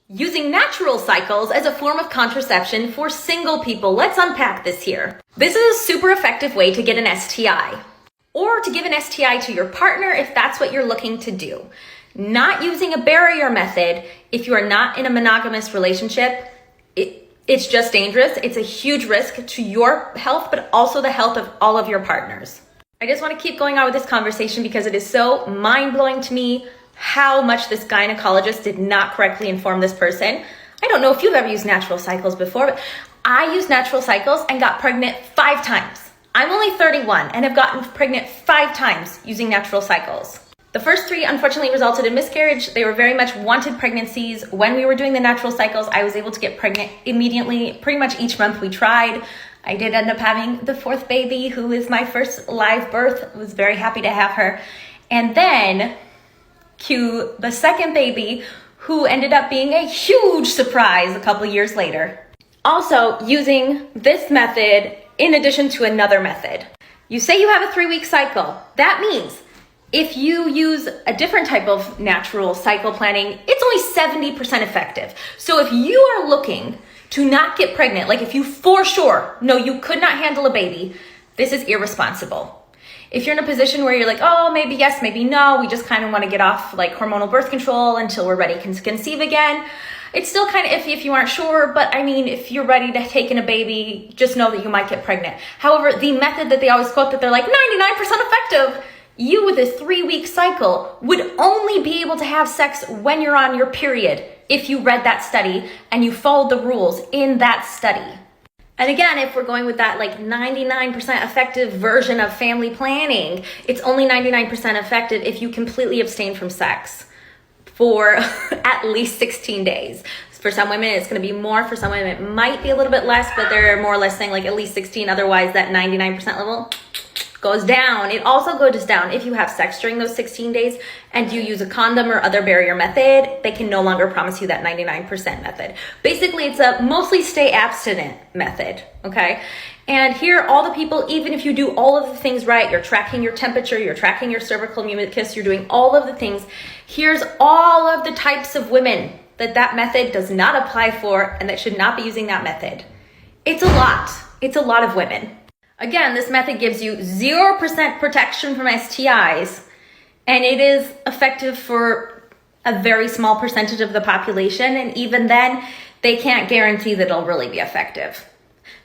Using natural cycles as a form of contraception for single people. Let's unpack this here. This is a super effective way to get an STI, or to give an STI to your partner if that's what you're looking to do. Not using a barrier method if you are not in a monogamous relationship, it's just dangerous. It's a huge risk to your health, but also the health of all of your partners. I just want to keep going on with this conversation because it is so mind-blowing to me how much this gynecologist did not correctly inform this person. I don't know if you've ever used natural cycles before, but I used natural cycles and got pregnant 5 times. I'm only 31 and have gotten pregnant 5 times using natural cycles. The first 3 unfortunately resulted in miscarriage. They were very much wanted pregnancies. When we were doing the natural cycles, I was able to get pregnant immediately, pretty much each month we tried. I did end up having the 4th baby, who is my first live birth. I was very happy to have her. And then cue the 2nd baby, who ended up being a huge surprise a couple years later. Also, using this method in addition to another method. You say you have a 3-week cycle. That means if you use a different type of natural cycle planning, it's only 70% effective. So if you are looking to not get pregnant, like if you for sure know you could not handle a baby, this is irresponsible. If you're in a position where you're like, oh, maybe yes, maybe no, we just kind of want to get off like hormonal birth control until we're ready to conceive again, it's still kind of iffy if you aren't sure, but I mean, if you're ready to take in a baby, just know that you might get pregnant. However, the method that they always quote that they're like 99% effective, you with a 3-week cycle would only be able to have sex when you're on your period if you read that study and you followed the rules in that study. And again, if we're going with that like 99% effective version of family planning, it's only 99% effective if you completely abstain from sex for at least 16 days. For some women, it's going to be more. For some women, it might be a little bit less, but they're more or less saying like at least 16. Otherwise, that 99% level goes down. It also goes down if you have sex during those 16 days and you use a condom or other barrier method. They can no longer promise you that 99% method. Basically, it's a mostly stay abstinent method, okay? And here, all the people, even if you do all of the things right, you're tracking your temperature, you're tracking your cervical mucus, you're doing all of the things, here's all of the types of women that method does not apply for and that should not be using that method. It's a lot. It's a lot of women. Again, this method gives you 0% protection from STIs, and it is effective for a very small percentage of the population, and even then, they can't guarantee that it'll really be effective.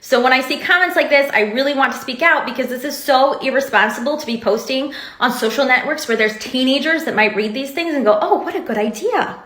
So when I see comments like this, I really want to speak out because this is so irresponsible to be posting on social networks where there's teenagers that might read these things and go, oh, what a good idea.